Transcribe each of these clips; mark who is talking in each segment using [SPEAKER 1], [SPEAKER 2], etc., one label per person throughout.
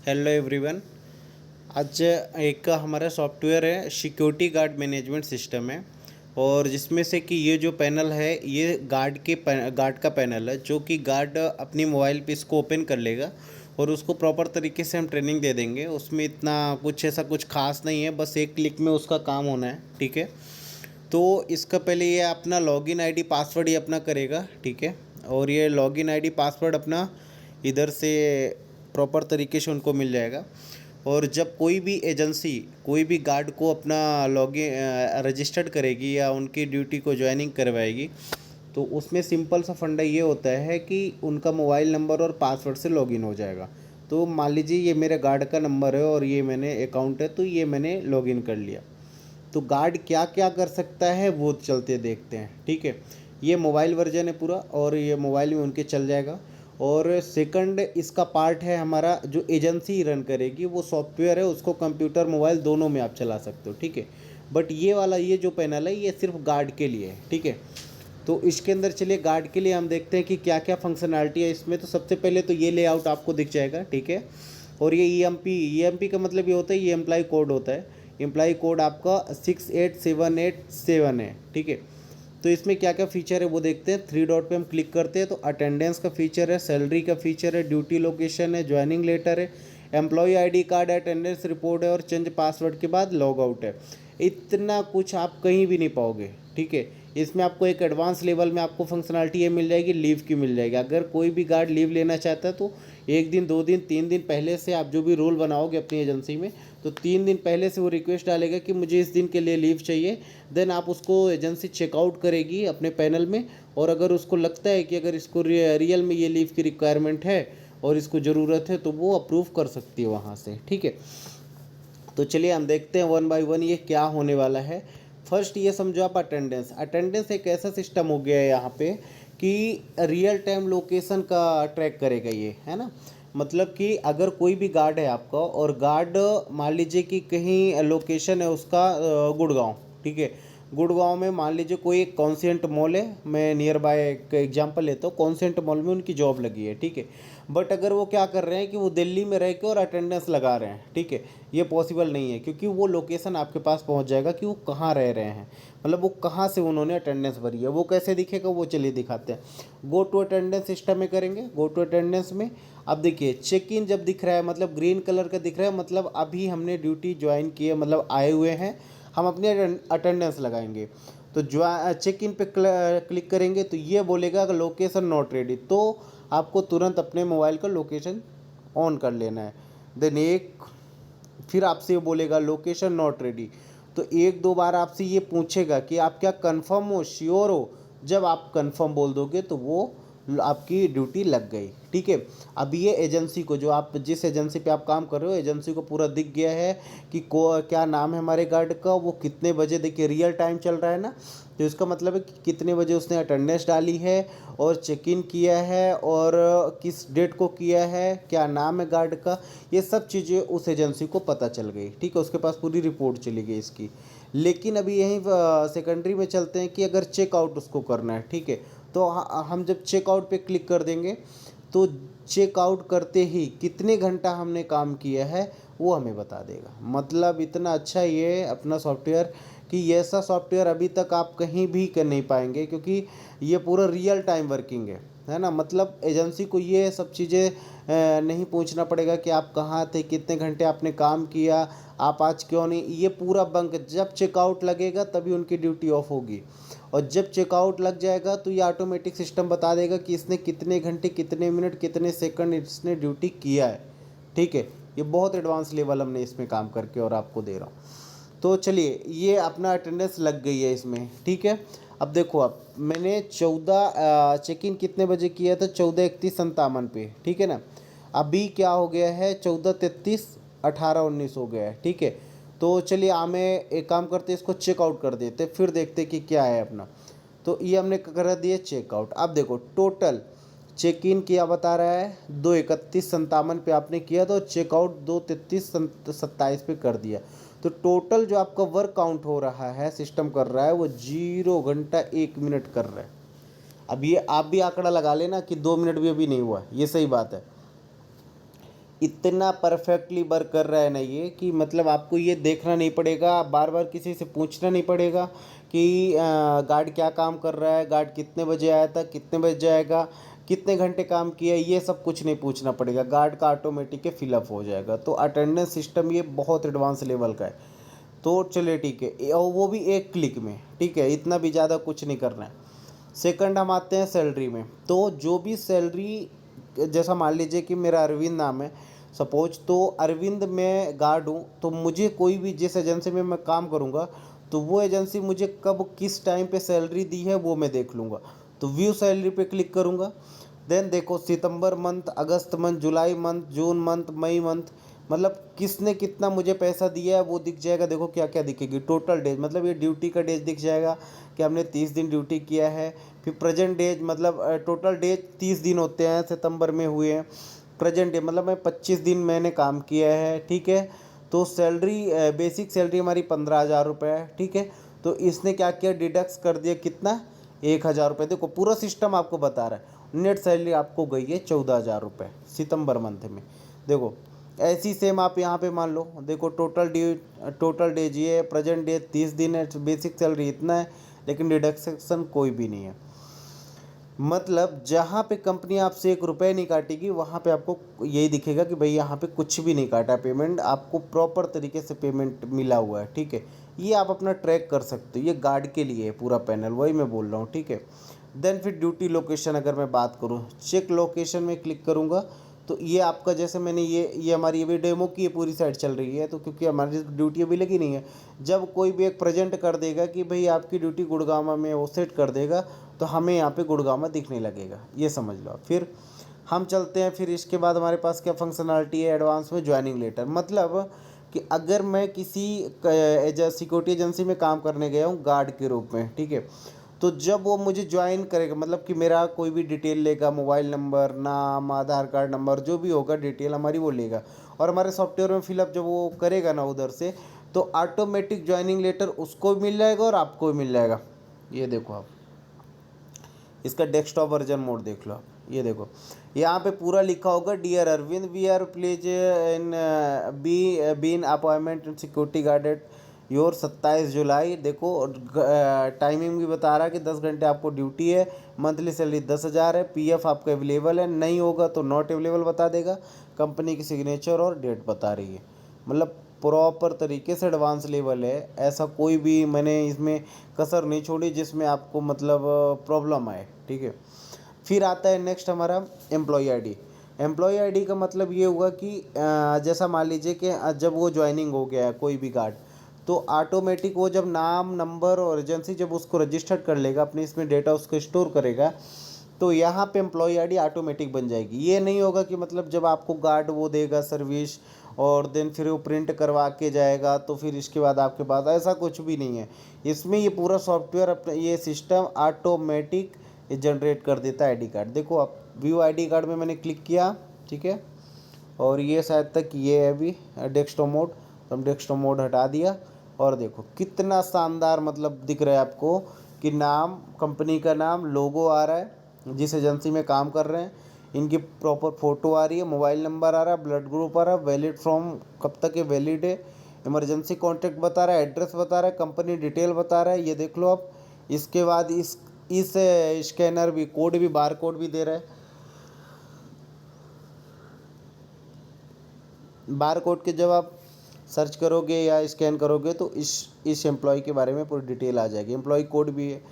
[SPEAKER 1] Hello everyone. आज एक हमारा सॉफ्टवेयर है, सिक्योरिटी गार्ड मैनेजमेंट सिस्टम है। और जिसमें से कि ये जो पैनल है ये गार्ड का पैनल है, जो कि गार्ड अपनी मोबाइल पे इसको ओपन कर लेगा और उसको प्रॉपर तरीके से हम ट्रेनिंग दे देंगे। उसमें इतना कुछ ऐसा कुछ खास नहीं है, बस एक क्लिक में उसका काम होना है। ठीक है, तो इसका पहले ये अपना लॉगिन आईडी पासवर्ड ये अपना करेगा। ठीक है, और ये लॉगिन आईडी पासवर्ड अपना इधर से प्रॉपर तरीके से उनको मिल जाएगा। और जब कोई भी एजेंसी कोई भी गार्ड को अपना लॉगिन रजिस्टर्ड करेगी या उनकी ड्यूटी को ज्वाइनिंग करवाएगी, तो उसमें सिंपल सा फंडा ये होता है कि उनका मोबाइल नंबर और पासवर्ड से लॉगिन हो जाएगा। तो मान लीजिए ये मेरे गार्ड का नंबर है और ये मैंने अकाउंट है, तो ये मैंने लॉगिन कर लिया। तो गार्ड क्या क्या कर सकता है वो चलते देखते हैं। ठीक है, ये मोबाइल वर्जन है पूरा और ये मोबाइल में उनके चल जाएगा। और सेकंड इसका पार्ट है हमारा जो एजेंसी रन करेगी, वो सॉफ्टवेयर है, उसको कंप्यूटर मोबाइल दोनों में आप चला सकते हो। ठीक है, बट ये वाला ये जो पैनल है ये सिर्फ गार्ड के लिए है। ठीक है, तो इसके अंदर चलिए गार्ड के लिए हम देखते हैं कि क्या क्या फंक्शनैलिटी है इसमें। तो सबसे पहले तो ये लेआउट आपको दिख जाएगा। ठीक है, और ये ई एम पी का मतलब ये होता है, ये एम्प्लॉय कोड होता है। एम्प्लॉय कोड आपका 68787 है। ठीक है, तो इसमें क्या क्या फ़ीचर है वो देखते हैं। थ्री डॉट पे हम क्लिक करते हैं तो अटेंडेंस का फ़ीचर है, सैलरी का फ़ीचर है, ड्यूटी लोकेशन है, ज्वाइनिंग लेटर है, एम्प्लॉय आईडी कार्ड है, अटेंडेंस रिपोर्ट है और चेंज पासवर्ड के बाद लॉग आउट है। इतना कुछ आप कहीं भी नहीं पाओगे। ठीक है, इसमें आपको एक एडवांस लेवल में आपको फंक्शनलिटी ये मिल जाएगी, लीव की मिल जाएगी। अगर कोई भी गार्ड लीव लेना चाहता है तो 1 दिन 2 दिन 3 दिन पहले से आप जो भी रूल बनाओगे अपनी एजेंसी में, तो 3 दिन पहले से वो रिक्वेस्ट डालेगा कि मुझे इस दिन के लिए लीव चाहिए। देन आप उसको एजेंसी चेकआउट करेगी अपने पैनल में, और अगर उसको लगता है कि अगर इसको रियल में ये लीव की रिक्वायरमेंट है और इसको ज़रूरत है तो वो अप्रूव कर सकती है वहाँ से। ठीक है, तो चलिए हम देखते हैं वन बाय वन ये क्या होने वाला है। फर्स्ट ये समझो आप अटेंडेंस। अटेंडेंस एक ऐसा सिस्टम हो गया है यहाँ पे कि रियल टाइम लोकेशन का ट्रैक करेगा ये, है ना। मतलब कि अगर कोई भी गार्ड है आपका और गार्ड मान लीजिए कि कहीं लोकेशन है उसका गुड़गांव। ठीक है, गुड़गांव में मान लीजिए कोई एक कॉन्सेंट मॉल है, मैं नियर बाय एक एग्जांपल लेता हूँ, कॉन्सेंट मॉल में उनकी जॉब लगी है। ठीक है, बट अगर वो क्या कर रहे हैं कि वो दिल्ली में रह के और अटेंडेंस लगा रहे हैं, ठीक है, ये पॉसिबल नहीं है क्योंकि वो लोकेशन आपके पास पहुंच जाएगा कि वो कहाँ रह रहे हैं, मतलब वो कहाँ से उन्होंने अटेंडेंस भरी है। वो कैसे दिखेगा वो चलिए दिखाते हैं। गो टू अटेंडेंस सिस्टम में करेंगे। गो टू अटेंडेंस में अब देखिए चेक इन जब दिख रहा है, मतलब ग्रीन कलर का दिख रहा है, मतलब अभी हमने ड्यूटी ज्वाइन की है, मतलब आए हुए हैं, हम अपनी अटेंडेंस लगाएंगे। तो चेक इन पे क्लिक करेंगे तो ये बोलेगा कि लोकेशन नॉट रेडी, तो आपको तुरंत अपने मोबाइल का लोकेशन ऑन कर लेना है। देन फिर आपसे ये बोलेगा लोकेशन नॉट रेडी, तो 1-2 बार आपसे ये पूछेगा कि आप क्या कंफर्म हो, श्योर हो। जब आप कंफर्म बोल दोगे तो वो आपकी ड्यूटी लग गई। ठीक है, अब ये एजेंसी को, जो आप जिस एजेंसी पे आप काम कर रहे हो, एजेंसी को पूरा दिख गया है कि क्या नाम है हमारे गार्ड का, वो कितने बजे, देखिए रियल टाइम चल रहा है ना, तो इसका मतलब है कि कितने बजे उसने अटेंडेंस डाली है और चेक इन किया है और किस डेट को किया है, क्या नाम है गार्ड का, ये सब चीज़ें उस एजेंसी को पता चल गई। ठीक है, उसके पास पूरी रिपोर्ट चली गई इसकी। लेकिन अभी यहीं सेकेंडरी में चलते हैं कि अगर चेकआउट उसको करना है। ठीक है, तो हम जब चेकआउट पे क्लिक कर देंगे तो चेकआउट करते ही कितने घंटा हमने काम किया है वो हमें बता देगा। मतलब इतना अच्छा ये अपना सॉफ्टवेयर कि ऐसा सॉफ्टवेयर अभी तक आप कहीं भी कर नहीं पाएंगे, क्योंकि ये पूरा रियल टाइम वर्किंग है ना। मतलब एजेंसी को ये सब चीज़ें नहीं पूछना पड़ेगा कि आप कहाँ थे, कितने घंटे आपने काम किया, आप आज क्यों नहीं, ये पूरा बंक। जब चेकआउट लगेगा तभी उनकी ड्यूटी ऑफ होगी, और जब चेकआउट लग जाएगा तो ये ऑटोमेटिक सिस्टम बता देगा कि इसने कितने घंटे, कितने मिनट, कितने सेकंड इसने ड्यूटी किया है। ठीक है, ये बहुत एडवांस लेवल हमने इसमें काम करके और आपको दे रहा हूँ। तो चलिए ये अपना अटेंडेंस लग गई है इसमें। ठीक है, अब देखो, अब मैंने 14 चेक इन कितने बजे किया था, 14:31:57 पे। ठीक है ना, अभी क्या हो गया है, 14:33:18-19 हो गया है। ठीक है, तो चलिए हमें एक काम करते हैं, इसको चेकआउट कर देते, फिर देखते कि क्या है अपना। तो ये हमने कर दिया चेकआउट। अब देखो टोटल चेक इन किया बता रहा है 2:31:57 पे आपने किया, तो चेकआउट 2:33:27 पे कर दिया। तो टोटल जो आपका वर्क काउंट हो रहा है, सिस्टम कर रहा है, वो 0 घंटा 1 मिनट कर रहा है। अब ये आप भी आंकड़ा लगा लेना कि 2 मिनट भी अभी नहीं हुआ, ये सही बात है। इतना परफेक्टली वर्क कर रहा है ना ये, कि मतलब आपको ये देखना नहीं पड़ेगा, बार बार किसी से पूछना नहीं पड़ेगा कि गार्ड क्या काम कर रहा है, गार्ड कितने बजे आया था, कितने बजे जाएगा, कितने घंटे काम किया, ये सब कुछ नहीं पूछना पड़ेगा। गार्ड का ऑटोमेटिक के फिलअप हो जाएगा। तो अटेंडेंस सिस्टम ये बहुत एडवांस लेवल का है। तो चलिए ठीक है, और वो भी एक क्लिक में, ठीक है, इतना भी ज़्यादा कुछ नहीं करना है। सेकंड हम आते हैं सैलरी में। तो जो भी सैलरी, जैसा मान लीजिए कि मेरा अरविंद नाम है सपोज, तो अरविंद मैं गार्ड हूँ, तो मुझे कोई भी जिस एजेंसी में मैं काम करूँगा, तो वो एजेंसी मुझे कब किस टाइम पे सैलरी दी है वो मैं देख लूँगा। तो व्यू सैलरी पे क्लिक करूँगा। देन देखो सितंबर मंथ, अगस्त मंथ, जुलाई मंथ, जून मंथ, मई मंथ, मतलब किसने कितना मुझे पैसा दिया है वो दिख जाएगा। देखो क्या क्या दिखेगी, टोटल डेज, मतलब ये ड्यूटी का डेज दिख जाएगा कि हमने 30 दिन ड्यूटी किया है। फिर प्रेजेंट डेज, मतलब टोटल डेज 30 दिन होते हैं, सितंबर में हुए हैं। प्रेजेंट डे मतलब मैं 25 दिन मैंने काम किया है, ठीक है। तो सैलरी, बेसिक सैलरी हमारी 15,000 रुपये है, ठीक है। तो इसने क्या किया, डिडक्स कर दिया कितना, 1,000 रुपये। देखो पूरा सिस्टम आपको बता रहा है। नेट सैलरी आपको गई है 14,000 रुपये सितंबर मंथ में। देखो ऐसी सेम आप यहाँ पे मान लो, देखो टोटल डेज ये है, प्रेजेंट डे 30 दिन है, बेसिक सैलरी इतना है, लेकिन डिडक्शन कोई भी नहीं है। मतलब जहाँ पे कंपनी आपसे 1 रुपये नहीं काटेगी, वहाँ पे आपको यही दिखेगा कि भाई यहाँ पे कुछ भी नहीं काटा, पेमेंट आपको प्रॉपर तरीके से पेमेंट मिला हुआ है, ठीक है। ये आप अपना ट्रैक कर सकते हो। ये गार्ड के लिए है पूरा पैनल, वही मैं बोल रहा हूँ, ठीक है। देन फिर ड्यूटी लोकेशन अगर मैं बात करूँ, चेक लोकेशन में क्लिक करूँगा, तो ये आपका, जैसे मैंने ये हमारी अभी डेमो की ये पूरी साइट चल रही है, तो क्योंकि हमारी ड्यूटी अभी लगी नहीं है। जब कोई भी एक प्रेजेंट कर देगा कि भाई आपकी ड्यूटी गुड़गांव में, वो सेट कर देगा, तो हमें यहाँ पे गुड़गांव दिखने लगेगा, ये समझ लो आप। फिर हम चलते हैं, फिर इसके बाद हमारे पास क्या फंक्शनलिटी है एडवांस में, ज्वाइनिंग लेटर। मतलब कि अगर मैं किसी सिक्योरिटी एजेंसी में काम करने गया हूँ गार्ड के रूप में, ठीक है, तो जब वो मुझे ज्वाइन करेगा, मतलब कि मेरा कोई भी डिटेल लेगा, मोबाइल नंबर, नाम, आधार कार्ड नंबर, जो भी होगा डिटेल हमारी वो लेगा, और हमारे सॉफ्टवेयर में फिलअप जब वो करेगा ना उधर से, तो ऑटोमेटिक ज्वाइनिंग लेटर उसको भी मिल जाएगा और आपको भी मिल जाएगा। ये देखो आप, इसका डेस्कटॉप वर्जन मोड देख लो आप, ये देखो यहाँ पे पूरा लिखा होगा, dear Arvind, we are please in been appointment in security guard at your 27 July. देखो टाइमिंग भी बता रहा है कि 10 घंटे आपको ड्यूटी है, मंथली सैलरी 10,000 है, पीएफ आपका अवेलेबल है, नहीं होगा तो नॉट अवेलेबल बता देगा, कंपनी की सिग्नेचर और डेट बता रही है। मतलब प्रॉपर तरीके से एडवांस लेवल है, ऐसा कोई भी मैंने इसमें कसर नहीं छोड़ी जिसमें आपको मतलब प्रॉब्लम आए, ठीक है। फिर आता है नेक्स्ट हमारा एम्प्लॉय आईडी। एम्प्लॉय आईडी का मतलब ये हुआ कि जैसा मान लीजिए कि जब वो ज्वाइनिंग हो गया है कोई भी गार्ड, तो ऑटोमेटिक वो जब नाम, नंबर और एजेंसी जब उसको रजिस्टर्ड कर लेगा, अपने इसमें डेटा उसको स्टोर करेगा, तो यहाँ पे एम्प्लॉय आईडी ऑटोमेटिक बन जाएगी। ये नहीं होगा कि मतलब जब आपको गार्ड वो देगा सर्विस, और देन फिर वो प्रिंट करवा के जाएगा, तो फिर इसके बाद आपके पास, ऐसा कुछ भी नहीं है इसमें। ये पूरा सॉफ्टवेयर अपने, ये सिस्टम ऑटोमेटिक ये जनरेट कर देता है आईडी कार्ड। देखो आप, व्यू आईडी कार्ड में मैंने क्लिक किया, ठीक है, और ये शायद तक ये है अभी डेस्कटॉप मोड, तो हम डेस्कटॉप मोड हटा दिया, और देखो कितना शानदार मतलब दिख रहा है आपको कि नाम, कंपनी का नाम, लोगो आ रहा है, जिस एजेंसी में काम कर रहे हैं, इनकी प्रॉपर फ़ोटो आ रही है, मोबाइल नंबर आ रहा है, ब्लड ग्रुप आ रहा है, वैलिड फ्रॉम कब तक ये वैलिड है, इमरजेंसी कॉन्टैक्ट बता रहा है, एड्रेस बता रहा है, कंपनी डिटेल बता रहा है, ये देख लो आप। इसके बाद इस स्कैनर भी, कोड भी, बार कोड भी दे रहा है। बार कोड के जब आप सर्च करोगे या स्कैन करोगे, तो इस एम्प्लॉय के बारे में पूरी डिटेल आ जाएगी, एम्प्लॉय कोड भी है,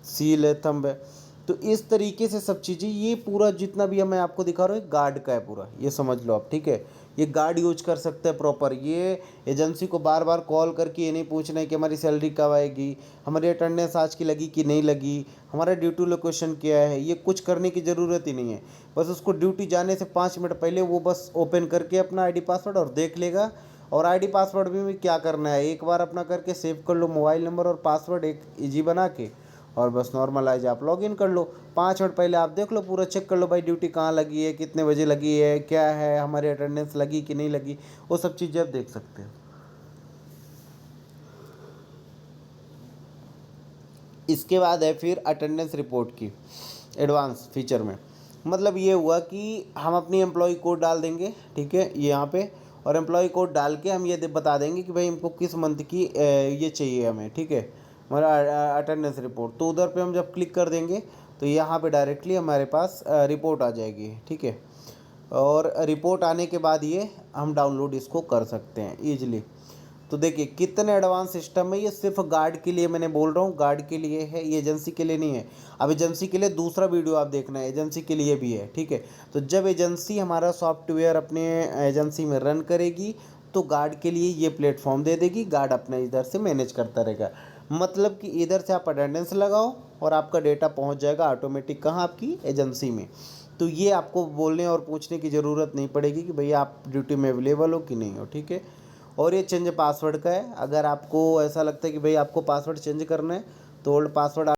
[SPEAKER 1] सील है, थंब है। तो इस तरीके से सब चीज़ें, ये पूरा जितना भी मैं आपको दिखा रहा हूँ गार्ड का है पूरा, ये समझ लो आप, ठीक है। ये गार्ड यूज कर सकते हैं प्रॉपर। ये एजेंसी को बार बार कॉल करके ये नहीं पूछना है कि हमारी सैलरी कब आएगी, हमारी अटेंडेंस आज की लगी कि नहीं लगी, हमारा ड्यूटी लोकेशन क्या है, ये कुछ करने की ज़रूरत ही नहीं है। बस उसको ड्यूटी जाने से 5 मिनट पहले वो बस ओपन करके अपना आईडी पासवर्ड और देख लेगा। और आईडी पासवर्ड भी क्या करना है, एक बार अपना करके सेव कर लो, मोबाइल नंबर और पासवर्ड एक इजी बना के, और बस नॉर्मलाइज आप लॉगिन कर लो। 5 मिनट पहले आप देख लो, पूरा चेक कर लो भाई ड्यूटी कहाँ लगी है, कितने बजे लगी है, क्या है, हमारी अटेंडेंस लगी कि नहीं लगी, वो सब चीज़ें आप देख सकते हो। इसके बाद है फिर अटेंडेंस रिपोर्ट की एडवांस फीचर में। मतलब ये हुआ कि हम अपनी एम्प्लॉय कोड डाल देंगे, ठीक है, ये यहाँ पे, और एम्प्लॉय कोड डाल के हम ये बता देंगे कि भाई हमको किस मंथ की ये चाहिए हमें, ठीक है, हमारा अटेंडेंस रिपोर्ट। तो उधर पे हम जब क्लिक कर देंगे तो यहाँ पे डायरेक्टली हमारे पास रिपोर्ट आ जाएगी, ठीक है। और रिपोर्ट आने के बाद ये हम डाउनलोड इसको कर सकते हैं ईजिली। तो देखिए कितने एडवांस सिस्टम है, ये सिर्फ गार्ड के लिए मैंने बोल रहा हूँ, गार्ड के लिए है ये, एजेंसी के लिए नहीं है। अब एजेंसी के लिए दूसरा वीडियो आप देखना है, एजेंसी के लिए भी है, ठीक है। तो जब एजेंसी हमारा सॉफ्टवेयर अपने एजेंसी में रन करेगी तो गार्ड के लिए ये प्लेटफॉर्म दे देगी, गार्ड अपना इधर से मैनेज करता रहेगा। मतलब कि इधर से आप अटेंडेंस लगाओ और आपका डेटा पहुँच जाएगा ऑटोमेटिक, कहाँ, आपकी एजेंसी में। तो ये आपको बोलने और पूछने की ज़रूरत नहीं पड़ेगी कि भैया आप ड्यूटी में अवेलेबल हो कि नहीं हो, ठीक है। और ये चेंज पासवर्ड का है, अगर आपको ऐसा लगता है कि भाई आपको पासवर्ड चेंज करना है तो ओल्ड पासवर्ड